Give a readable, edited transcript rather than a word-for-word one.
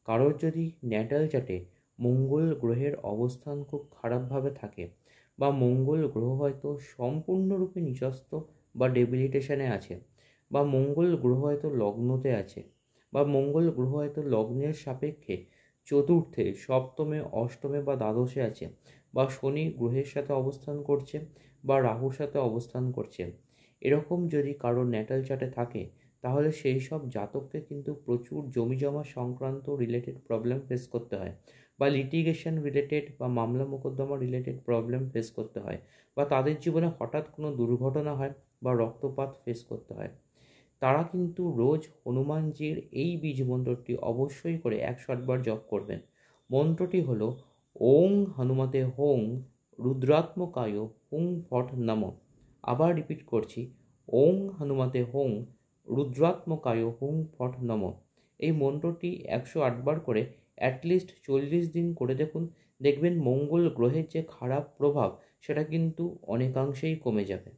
কারোর যদি ন্যাটাল চার্টে মঙ্গল গ্রহের অবস্থান খুব খারাপভাবে থাকে, বা মঙ্গল গ্রহ হয়তো সম্পূর্ণরূপে নিচস্থ বা ডেবিলিটেশনে আছে, বা মঙ্গল গ্রহ হয়তো লগ্নতে আছে, বা মঙ্গল গ্রহ হয়তো লগ্নের সাপেক্ষে চতুর্থে, সপ্তমে, অষ্টমে বা দ্বাদশে আছে, বা শনি গ্রহের সাথে অবস্থান করছে, বা রাহুর সাথে অবস্থান করছে, এরকম যদি কারোর ন্যাটাল চার্টে থাকে, তাহলে সেই সব জাতককে কিন্তু প্রচুর জমিজমা সংক্রান্ত রিলেটেড প্রবলেম ফেস করতে হয়, বা লিটিগেশন রিলেটেড বা মামলা মোকদ্দমা রিলেটেড প্রবলেম ফেস করতে হয়, বা তাদের জীবনে হঠাৎ কোনো দুর্ঘটনা হয় বা রক্তপাত ফেস করতে হয়। তারা কিন্তু রোজ হনুমানজির এই বীজ মন্ত্রটি অবশ্যই করে 108 বার জপ করবেন। মন্ত্রটি হলো ওং হনুমতে হোং রুদ্রাত্মকায় হুং ফট নম। আবার রিপিট করছি, ওং হনুমতে হোং রুদ্রাত্মকায় হুং ফট নম। এই মন্ত্রটি 108 বার করে অ্যাটলিস্ট 40 দিন করে দেখুন, দেখবেন মঙ্গল গ্রহের যে খারাপ প্রভাব সেটা কিন্তু অনেকাংশেই কমে যাবে।